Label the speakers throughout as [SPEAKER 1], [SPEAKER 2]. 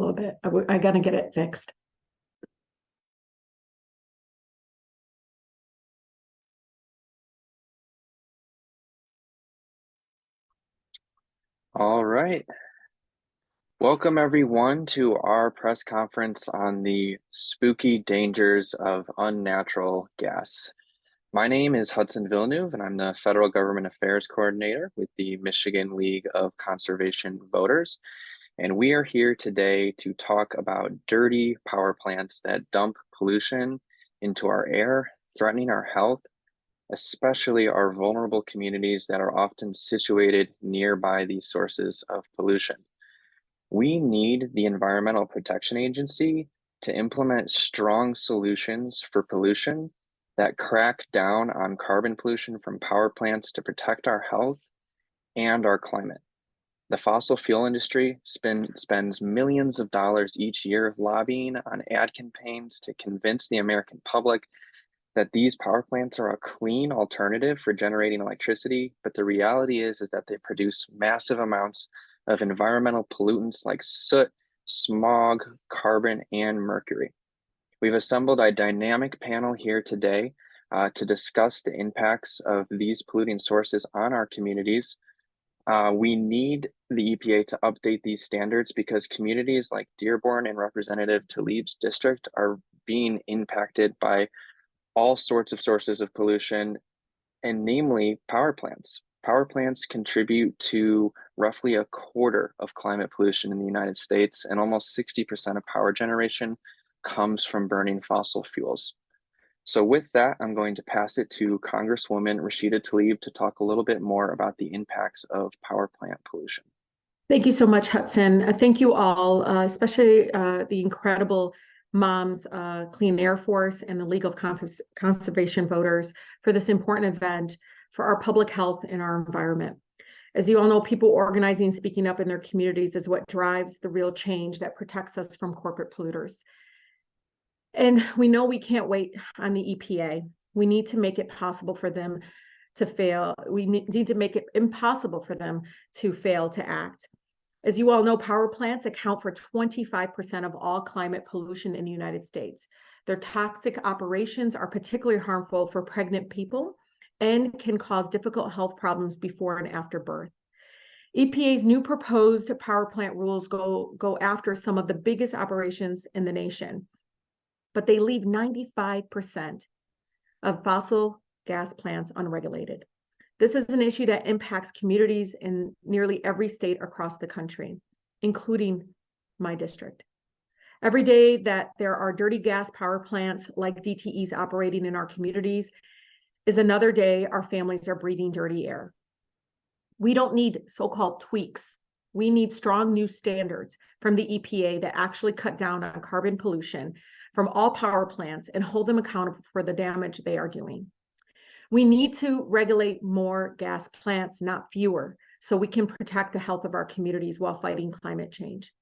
[SPEAKER 1] little bit. I got to get it fixed.
[SPEAKER 2] All right. Welcome everyone to our press conference on the spooky dangers of unnatural gas. My name is Hudson Villeneuve, and I'm the Federal Government Affairs Coordinator with the Michigan League of Conservation Voters. And we are here today to talk about dirty power plants that dump pollution into our air, threatening our health, especially our vulnerable communities that are often situated nearby these sources of pollution. We need the Environmental Protection Agency to implement strong solutions for pollution that crack down on carbon pollution from power plants to protect our health and our climate. The fossil fuel industry spends millions of dollars each year lobbying on ad campaigns to convince the American public that these power plants are a clean alternative for generating electricity, but the reality is that they produce massive amounts of environmental pollutants like soot, smog, carbon, and mercury. We've assembled a dynamic panel here today to discuss the impacts of these polluting sources on our communities. We need the EPA to update these standards because communities like Dearborn and Representative Tlaib's district are being impacted by all sorts of sources of pollution, and namely power plants. Power plants contribute to roughly a quarter of climate pollution in the United States, and almost 60% of power generation comes from burning fossil fuels. So with that, I'm going to pass it to Congresswoman Rashida Tlaib to talk a little bit more about the impacts of power plant pollution.
[SPEAKER 1] Thank you so much, Hudson. Thank you all, especially the incredible Moms Clean Air Force and the League of Conservation Voters for this important event for our public health and our environment. As you all know, people organizing, speaking up in their communities is what drives the real change that protects us from corporate polluters. And we know we can't wait on the EPA. We need to make it possible for them to fail. We need to make it impossible for them to fail to act. As you all know, power plants account for 25% of all climate pollution in the United States. Their toxic operations are particularly harmful for pregnant people and can cause difficult health problems before and after birth. EPA's new proposed power plant rules go after some of the biggest operations in the nation, but they leave 95% of fossil gas plants unregulated. This is an issue that impacts communities in nearly every state across the country, including my district. Every day that there are dirty gas power plants like DTEs operating in our communities is another day our families are breathing dirty air. We don't need so-called tweaks. We need strong new standards from the EPA that actually cut down on carbon pollution from all power plants and hold them accountable for the damage they are doing. We need to regulate more gas plants, not fewer, so we can protect the health of our communities while fighting climate change.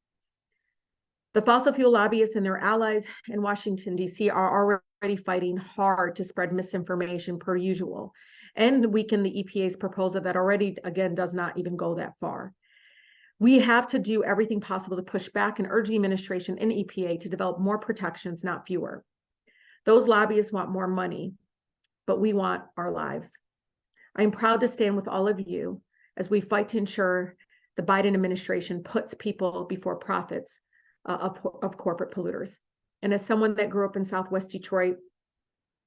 [SPEAKER 1] The fossil fuel lobbyists and their allies in Washington, D.C. are already fighting hard to spread misinformation per usual and weaken the EPA's proposal that already, again, does not even go that far. We have to do everything possible to push back and urge the administration and EPA to develop more protections, not fewer. Those lobbyists want more money, but we want our lives. I am proud to stand with all of you as we fight to ensure the Biden administration puts people before profits of corporate polluters. And as someone that grew up in Southwest Detroit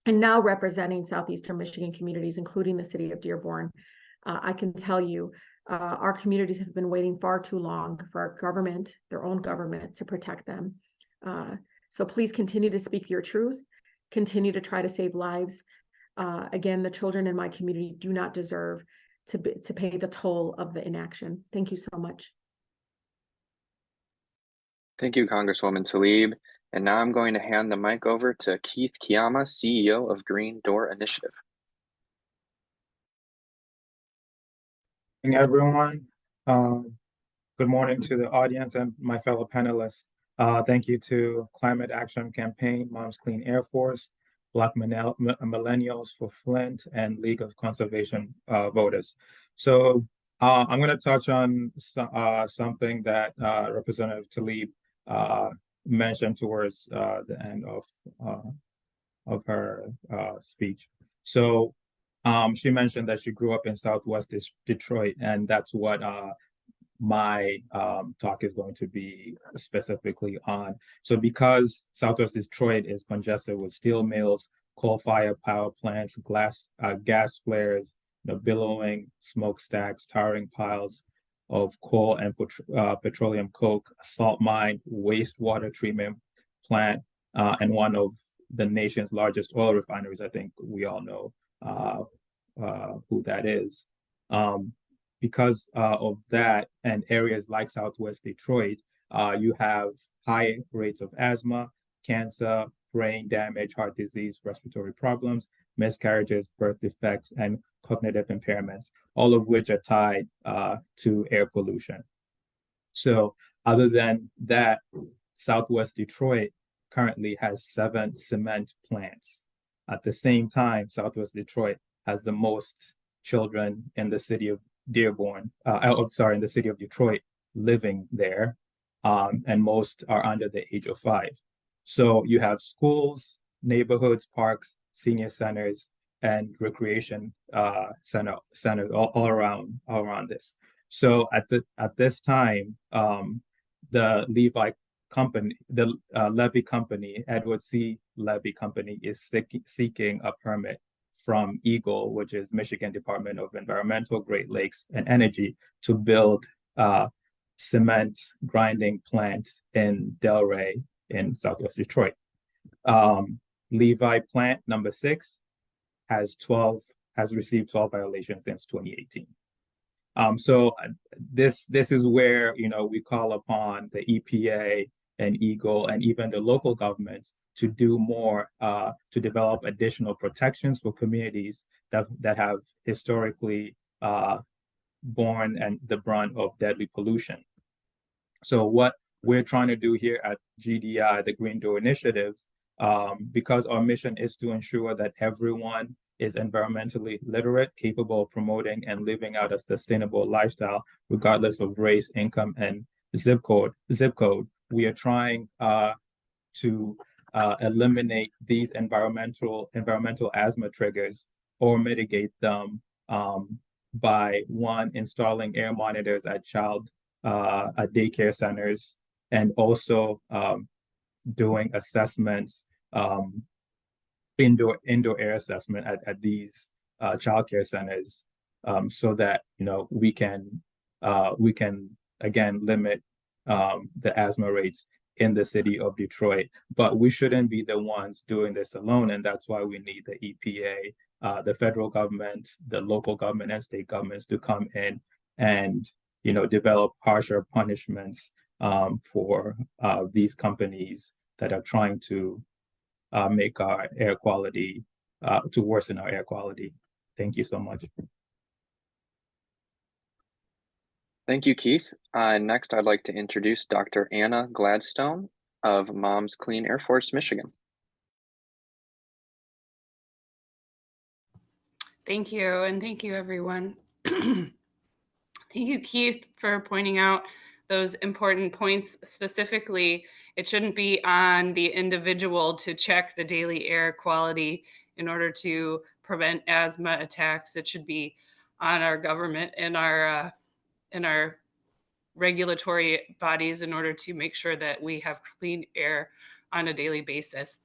[SPEAKER 1] and now representing Southeastern Michigan communities, including the city of Dearborn, I can tell you our communities have been waiting far too long for our government, their own government, to protect them. So please continue to speak your truth, continue to try to save lives. Again, the children in my community do not deserve to pay the toll of the inaction. Thank you so much.
[SPEAKER 2] Thank you, Congresswoman Tlaib. And now I'm going to hand the mic over to Keith Kiyama, CEO of Green Door Initiative.
[SPEAKER 3] Good morning, everyone. Good morning to the audience and my fellow panelists. Thank you to Climate Action Campaign, Moms Clean Air Force, Black Millennials for Flint, and League of Conservation Voters. So I'm going to touch on something that Representative Tlaib mentioned towards the end of her speech. So she mentioned that she grew up in Southwest Detroit, and that's what my talk is going to be specifically on. So because Southwest Detroit is congested with steel mills, coal-fired power plants, gas flares, billowing smokestacks, towering piles of coal and petroleum coke, a salt mine, wastewater treatment plant, and one of the nation's largest oil refineries. I think we all know who that is. Because of that and areas like Southwest Detroit, you have high rates of asthma, cancer, brain damage, heart disease, respiratory problems, miscarriages, birth defects, and cognitive impairments, all of which are tied to air pollution. So other than that, Southwest Detroit currently has 7 cement plants. At the same time, Southwest Detroit has the most children in the city of Dearborn, in the city of Detroit living there, and most are under the age of 5. So you have schools, neighborhoods, parks, senior centers, and recreation centers all around this. So at this time, the Levy Company, Edward C. Levy Company, is seeking a permit from EGLE, which is Michigan Department of Environmental, Great Lakes, and Energy, to build a cement grinding plant in Delray in Southwest Detroit. Levi plant number 6 has received 12 violations since 2018. So this is where we call upon the EPA and EGLE and even the local governments to do more to develop additional protections for communities that have historically borne and the brunt of deadly pollution. So what we're trying to do here at GDI, the Green Door Initiative, because our mission is to ensure that everyone is environmentally literate, capable of promoting and living out a sustainable lifestyle, regardless of race, income, and zip code. We are trying to eliminate these environmental asthma triggers or mitigate them by, one, installing air monitors at daycare centers, and also doing assessments, indoor air assessment at these childcare centers, so that we can again limit the asthma rates in the city of Detroit. But we shouldn't be the ones doing this alone, and that's why we need the EPA, the federal government, the local government, and state governments to come in and develop harsher punishments for these companies that are trying to make our air quality, to worsen our air quality. Thank you so much.
[SPEAKER 2] Thank you, Keith. Next, I'd like to introduce Dr. Anna Gladstone of Moms Clean Air Force, Michigan.
[SPEAKER 4] Thank you, and thank you, everyone. Thank you, Keith, for pointing out those important points. Specifically, it shouldn't be on the individual to check the daily air quality in order to prevent asthma attacks. It should be on our government and our regulatory bodies in order to make sure that we have clean air on a daily basis.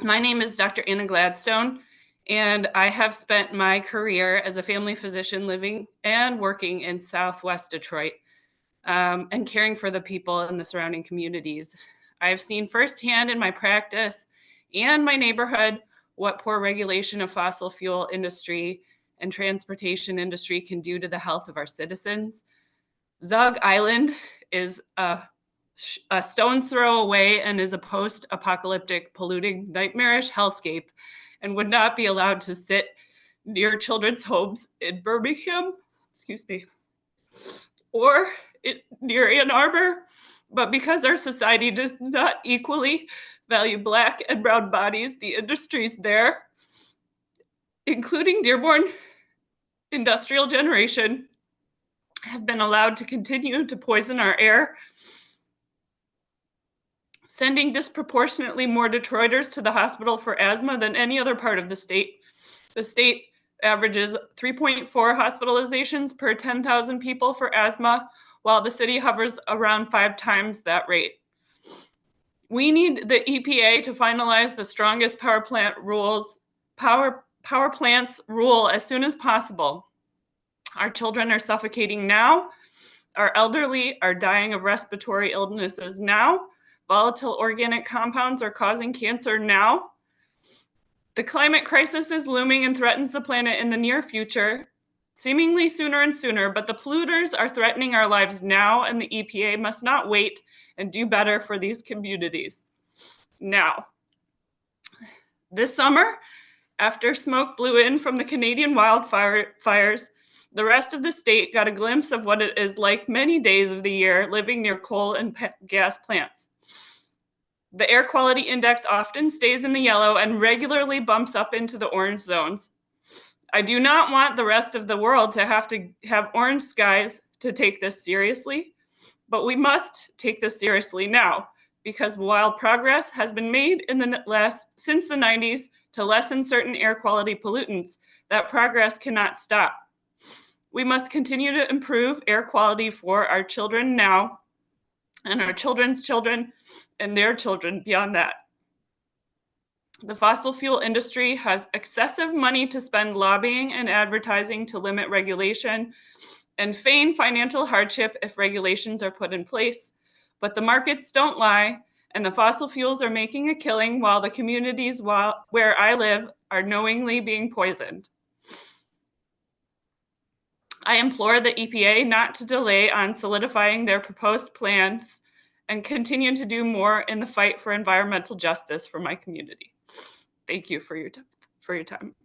[SPEAKER 4] My name is Dr. Anna Gladstone, and I have spent my career as a family physician living and working in Southwest Detroit, and caring for the people in the surrounding communities. I've seen firsthand in my practice and my neighborhood what poor regulation of fossil fuel industry and transportation industry can do to the health of our citizens. Zug Island is a stone's throw away and is a post-apocalyptic, polluting, nightmarish hellscape, and would not be allowed to sit near children's homes in Birmingham, or near Ann Arbor. But because our society does not equally value Black and brown bodies, the industries there, including Dearborn Industrial Generation, have been allowed to continue to poison our air sending disproportionately more Detroiters to the hospital for asthma than any other part of the state. The state averages 3.4 hospitalizations per 10,000 people for asthma, while the city hovers around 5 times that rate. We need the EPA to finalize the strongest power plants rule as soon as possible. Our children are suffocating now. Our elderly are dying of respiratory illnesses now. Volatile organic compounds are causing cancer now. The climate crisis is looming and threatens the planet in the near future, seemingly sooner and sooner, but the polluters are threatening our lives now, and the EPA must not wait and do better for these communities now. This summer, after smoke blew in from the Canadian wildfires, the rest of the state got a glimpse of what it is like many days of the year living near coal and gas plants. The air quality index often stays in the yellow and regularly bumps up into the orange zones. I do not want the rest of the world to have orange skies to take this seriously, but we must take this seriously now, because while progress has been made since the 90s to lessen certain air quality pollutants, that progress cannot stop. We must continue to improve air quality for our children now, and our children's children, and their children beyond that. The fossil fuel industry has excessive money to spend lobbying and advertising to limit regulation and feign financial hardship if regulations are put in place. But the markets don't lie, and the fossil fuels are making a killing while the communities where I live are knowingly being poisoned. I implore the EPA not to delay on solidifying their proposed plans and continue to do more in the fight for environmental justice for my community. Thank you for your time.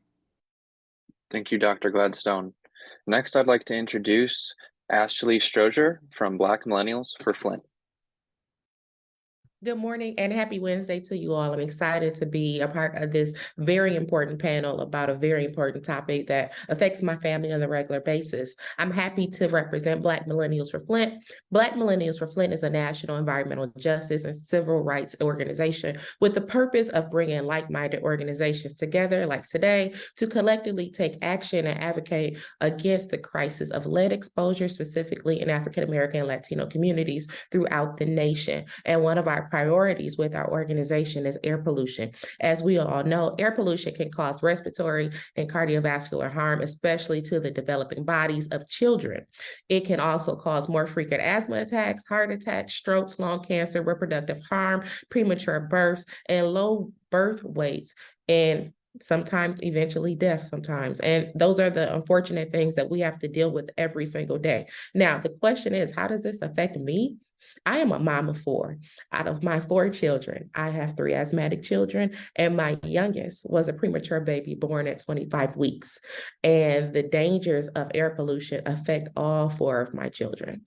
[SPEAKER 2] Thank you, Dr. Gladstone. Next, I'd like to introduce Ashley Strozier from Black Millennials for Flint.
[SPEAKER 5] Good morning and happy Wednesday to you all. I'm excited to be a part of this very important panel about a very important topic that affects my family on a regular basis. I'm happy to represent Black Millennials for Flint. Black Millennials for Flint is a national environmental justice and civil rights organization with the purpose of bringing like-minded organizations together, like today, to collectively take action and advocate against the crisis of lead exposure, specifically in African American and Latino communities throughout the nation. And one of our priorities with our organization is air pollution. As we all know, air pollution can cause respiratory and cardiovascular harm, especially to the developing bodies of children. It can also cause more frequent asthma attacks, heart attacks, strokes, lung cancer, reproductive harm, premature births, and low birth weights, and sometimes eventually death sometimes. And those are the unfortunate things that we have to deal with every single day. Now, the question is, how does this affect me? I am a mom of 4. Out of my 4 children, I have 3 asthmatic children, and my youngest was a premature baby born at 25 weeks. And the dangers of air pollution affect all 4 of my children.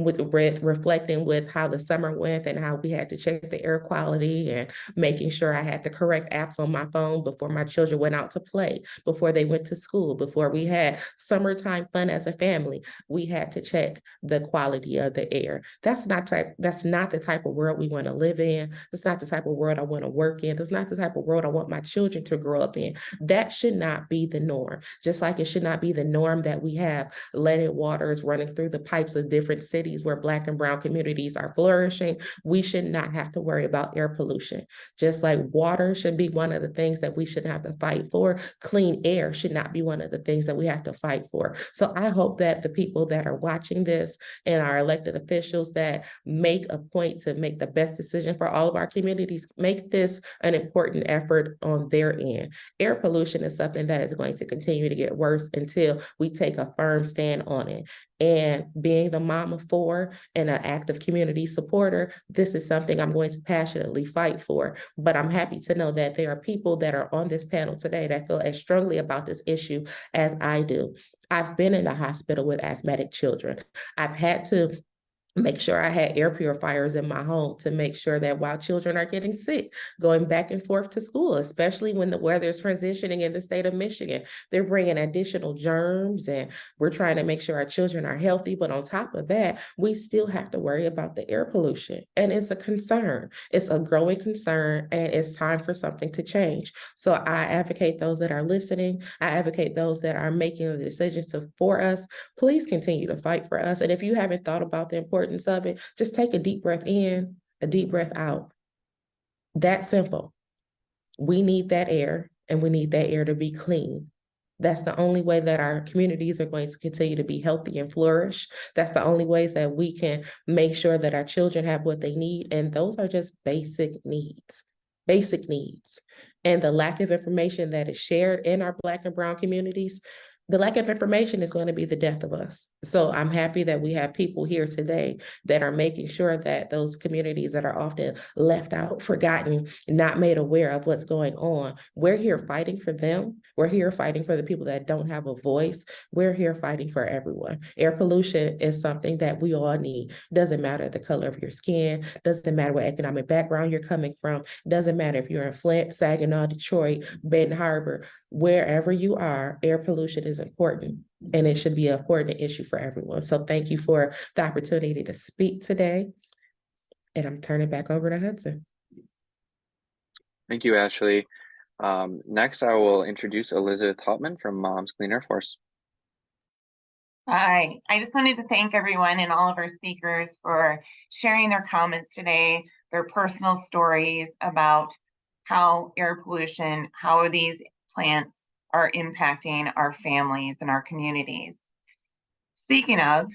[SPEAKER 5] Reflecting with how the summer went and how we had to check the air quality and making sure I had the correct apps on my phone before my children went out to play, before they went to school, before we had summertime fun as a family, we had to check the quality of the air. That's not the type of world we want to live in. That's not the type of world I want to work in. That's not the type of world I want my children to grow up in. That should not be the norm. Just like it should not be the norm that we have leaded waters running through the pipes of different cities where Black and brown communities are flourishing. We should not have to worry about air pollution. Just like water should be one of the things that we should have to fight for, clean air should not be one of the things that we have to fight for. So I hope that the people that are watching this and our elected officials that make a point to make the best decision for all of our communities, make this an important effort on their end. Air pollution is something that is going to continue to get worse until we take a firm stand on it. And being the mom of 4 and an active community supporter, this is something I'm going to passionately fight for. But I'm happy to know that there are people that are on this panel today that feel as strongly about this issue as I do. I've been in the hospital with asthmatic children. I've had to make sure I had air purifiers in my home to make sure that while children are getting sick, going back and forth to school, especially when the weather is transitioning in the state of Michigan, they're bringing additional germs and we're trying to make sure our children are healthy. But on top of that, we still have to worry about the air pollution. And it's a concern. It's a growing concern and it's time for something to change. So I advocate those that are listening. I advocate those that are making the decisions for us. Please continue to fight for us. And if you haven't thought about the importance of it, just take a deep breath in, a deep breath out. That simple. We need that air and we need that air to be clean. That's the only way that our communities are going to continue to be healthy and flourish. That's the only ways that we can make sure that our children have what they need. And those are just basic needs. Basic needs. And the lack of information that is shared in our Black and Brown communities, the lack of information is going to be the death of us. So I'm happy that we have people here today that are making sure that those communities that are often left out, forgotten, not made aware of what's going on, we're here fighting for them. We're here fighting for the people that don't have a voice. We're here fighting for everyone. Air pollution is something that we all need. Doesn't matter the color of your skin, doesn't matter what economic background you're coming from, doesn't matter if you're in Flint, Saginaw, Detroit, Benton Harbor, wherever you are, air pollution is important and it should be an important issue for everyone. So thank you for the opportunity to speak today. And I'm turning back over to Hudson.
[SPEAKER 2] Thank you, Ashley. Next, I will introduce Elizabeth Hutman from Moms Clean Air Force.
[SPEAKER 6] Hi, I just wanted to thank everyone and all of our speakers for sharing their comments today, their personal stories about how air pollution, how these plants are impacting our families and our communities. Speaking of,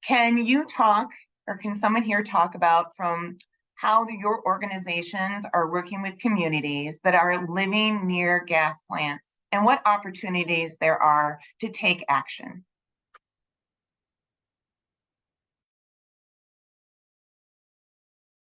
[SPEAKER 6] can you talk, or can someone here talk about from how your organizations are working with communities that are living near gas plants and what opportunities there are to take action?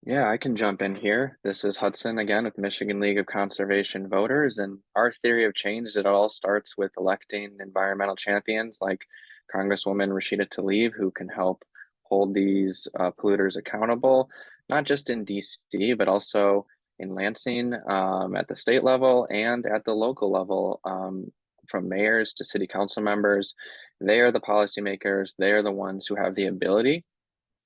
[SPEAKER 2] Yeah, I can jump in here. This is Hudson again with Michigan League of Conservation Voters, and our theory of change is it all starts with electing environmental champions like Congresswoman Rashida Tlaib, who can help hold these polluters accountable, not just in DC, but also in Lansing at the state level and at the local level, from mayors to city council members. They are the policymakers. They are the ones who have the ability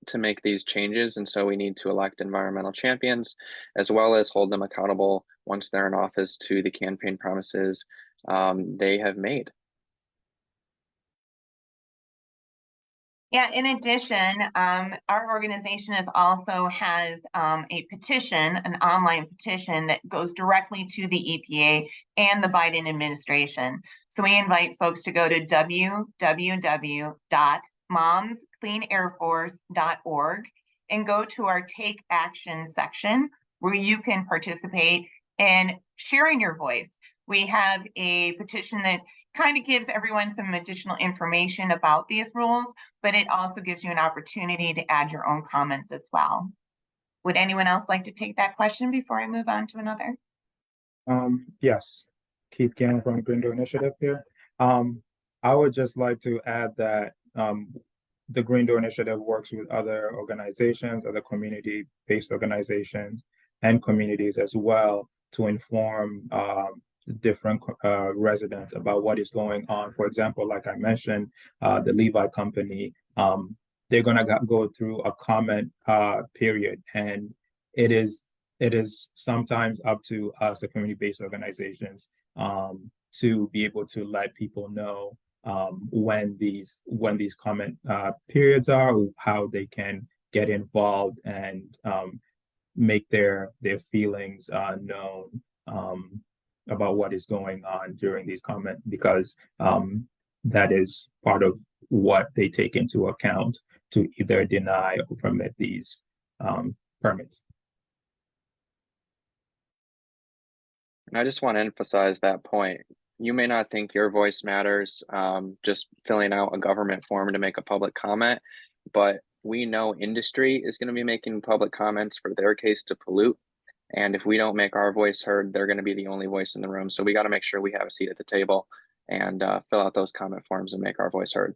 [SPEAKER 2] to make these changes, and so we need to elect environmental champions as well as hold them accountable once they're in office to the campaign promises they have made.
[SPEAKER 6] Yeah, in addition, our organization also has a petition, an online petition that goes directly to the EPA and the Biden administration. So we invite folks to go to www.momscleanairforce.org and go to our Take Action section where you can participate in sharing your voice. We have a petition that kind of gives everyone some additional information about these rules, but it also gives you an opportunity to add your own comments as well. Would anyone else like to take that question before I move on to another?
[SPEAKER 3] Yes, Keith Gannon from Green Door Initiative here. I would just like to add that the Green Door Initiative works with other organizations, other community-based organizations, and communities as well to inform different residents about what is going on. For example, like I mentioned, the Levi company, they're gonna go through a comment period, and it is sometimes up to us, the community-based organizations, to be able to let people know when these comment periods are, how they can get involved and make their feelings known about what is going on during these comments, because that is part of what they take into account to either deny or permit these permits.
[SPEAKER 2] And I just want to emphasize that point. You may not think your voice matters, just filling out a government form to make a public comment, but we know industry is going to be making public comments for their case to pollute. And if we don't make our voice heard, they're going to be the only voice in the room. So we got to make sure we have a seat at the table and fill out those comment forms and make our voice heard.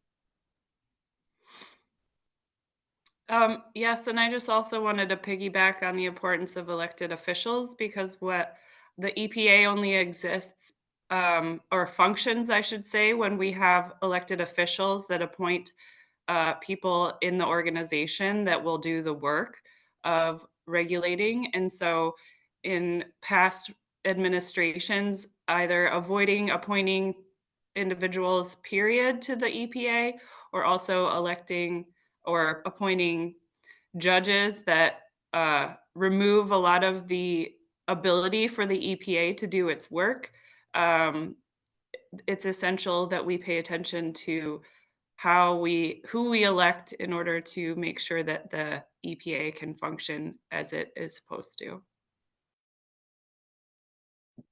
[SPEAKER 4] Yes, and I just also wanted to piggyback on the importance of elected officials because what the EPA only exists or functions, I should say, when we have elected officials that appoint people in the organization that will do the work of regulating. And so, in past administrations, either avoiding appointing individuals, period, to the EPA, or also electing or appointing judges that remove a lot of the ability for the EPA to do its work. Um, it's essential that we pay attention to who we elect in order to make sure that the EPA can function as it is supposed to.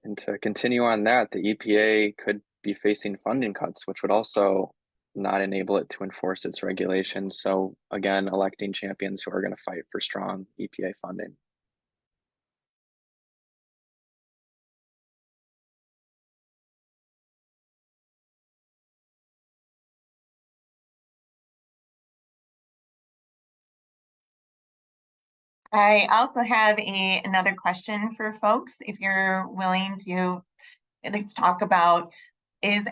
[SPEAKER 2] And to continue on that, the EPA could be facing funding cuts, which would also not enable it to enforce its regulations. So again, electing champions who are going to fight for strong EPA funding.
[SPEAKER 6] I also have another question for folks, if you're willing to at least talk about is,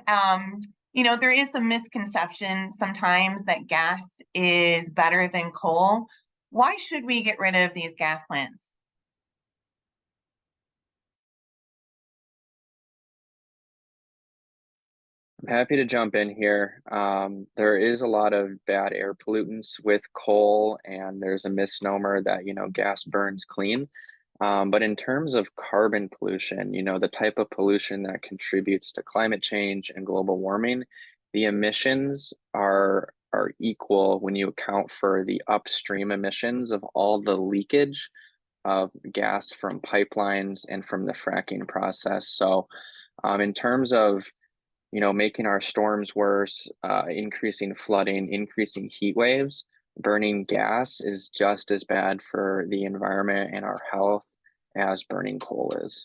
[SPEAKER 6] there is some misconception sometimes that gas is better than coal. Why should we get rid of these gas plants?
[SPEAKER 2] I'm happy to jump in here. There is a lot of bad air pollutants with coal, and there's a misnomer that, gas burns clean. But in terms of carbon pollution, the type of pollution that contributes to climate change and global warming, the emissions are equal when you account for the upstream emissions of all the leakage of gas from pipelines and from the fracking process. So, in terms of making our storms worse, increasing flooding, increasing heat waves, burning gas is just as bad for the environment and our health as burning coal is.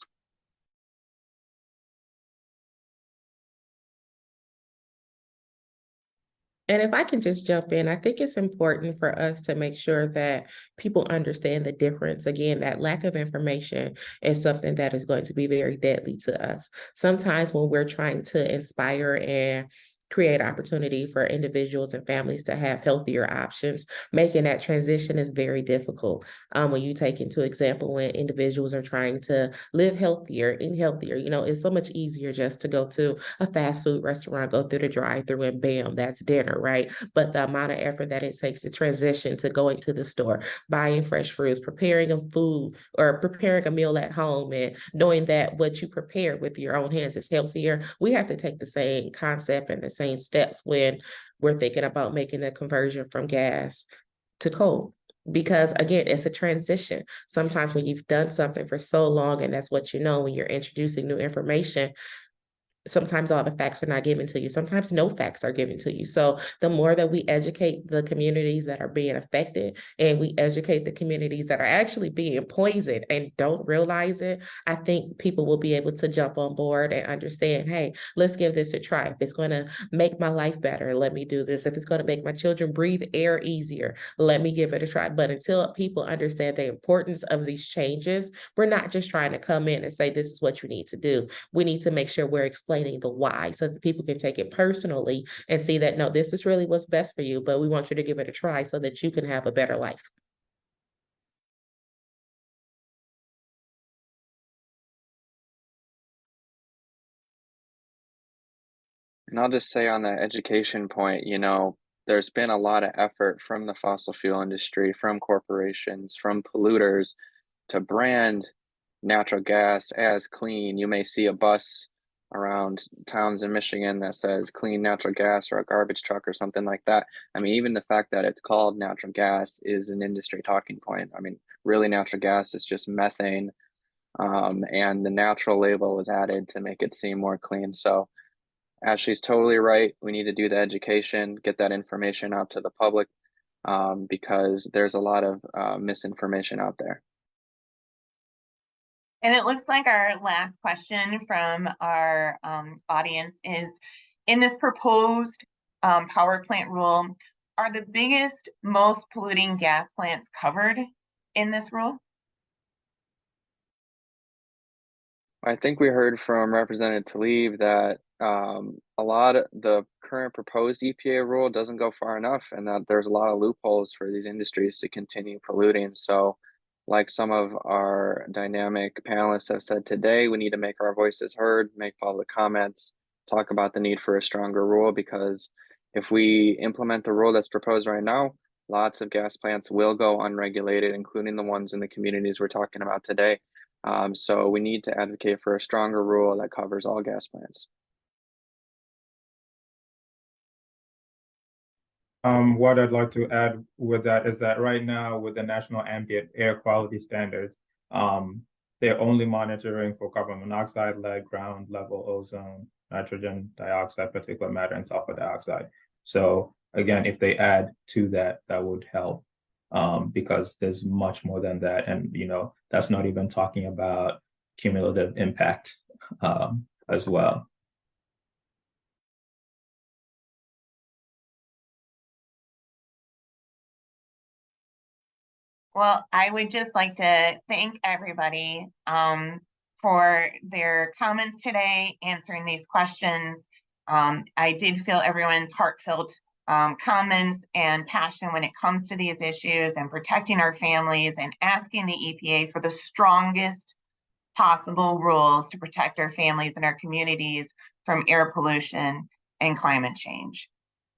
[SPEAKER 5] And if I can just jump in, I think it's important for us to make sure that people understand the difference. Again, that lack of information is something that is going to be very deadly to us. Sometimes when we're trying to inspire and create opportunity for individuals and families to have healthier options, making that transition is very difficult. When you take into example, when individuals are trying to live healthier, eat healthier, it's so much easier just to go to a fast food restaurant, go through the drive-through and bam, that's dinner, right? But the amount of effort that it takes to transition to going to the store, buying fresh fruits, preparing a food or preparing a meal at home and knowing that what you prepare with your own hands is healthier, we have to take the same concept and the same steps when we're thinking about making the conversion from gas to coal. Because again, it's a transition. Sometimes when you've done something for so long and that's what you know, when you're introducing new information, sometimes all the facts are not given to you. Sometimes no facts are given to you. So the more that we educate the communities that are being affected and we educate the communities that are actually being poisoned and don't realize it, I think people will be able to jump on board and understand, hey, let's give this a try. If it's going to make my life better, let me do this. If it's going to make my children breathe air easier, let me give it a try. But until people understand the importance of these changes, we're not just trying to come in and say, this is what you need to do. We need to make sure we're explaining the why so that people can take it personally and see that, no, this is really what's best for you, but we want you to give it a try so that you can have a better life.
[SPEAKER 2] And I'll just say on the education point, there's been a lot of effort from the fossil fuel industry, from corporations, from polluters to brand natural gas as clean. You may see a bus around towns in Michigan that says clean natural gas or a garbage truck or something like that. I mean, even the fact that it's called natural gas is an industry talking point. I mean, really, natural gas is just methane, and the natural label was added to make it seem more clean. So Ashley's totally right. We need to do the education, get that information out to the public, because there's a lot of misinformation out there.
[SPEAKER 6] And it looks like our last question from our audience is, in this proposed power plant rule, are the biggest, most polluting gas plants covered in this rule?
[SPEAKER 2] I think we heard from Representative Tlaib that a lot of the current proposed EPA rule doesn't go far enough, and that there's a lot of loopholes for these industries to continue polluting. So, like some of our dynamic panelists have said today, we need to make our voices heard, make public comments, talk about the need for a stronger rule, because if we implement the rule that's proposed right now, lots of gas plants will go unregulated, including the ones in the communities we're talking about today. So we need to advocate for a stronger rule that covers all gas plants.
[SPEAKER 3] What I'd like to add with that is that right now with the National Ambient Air Quality Standards, they're only monitoring for carbon monoxide, lead, ground level ozone, nitrogen dioxide, particulate matter, and sulfur dioxide. So again, if they add to that, that would help. Because there's much more than that. And, that's not even talking about cumulative impact as well.
[SPEAKER 6] Well, I would just like to thank everybody for their comments today, answering these questions. I did feel everyone's heartfelt comments and passion when it comes to these issues and protecting our families and asking the EPA for the strongest possible rules to protect our families and our communities from air pollution and climate change.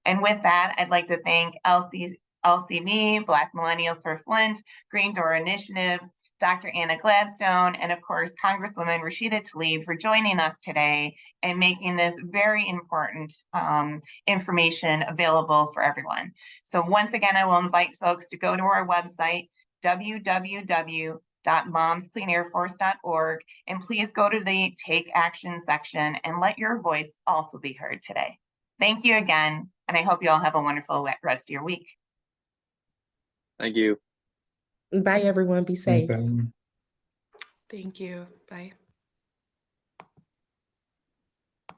[SPEAKER 6] And with that, I'd like to thank LCV, Black Millennials for Flint, Green Door Initiative, Dr. Anna Gladstone, and of course, Congresswoman Rashida Tlaib for joining us today and making this very important information available for everyone. So once again, I will invite folks to go to our website, www.momscleanairforce.org, and please go to the Take Action section and let your voice also be heard today. Thank you again, and I hope you all have a wonderful rest of your week.
[SPEAKER 2] Thank you.
[SPEAKER 5] Bye, everyone. Be safe.
[SPEAKER 3] Thank you.
[SPEAKER 4] Thank you. Bye.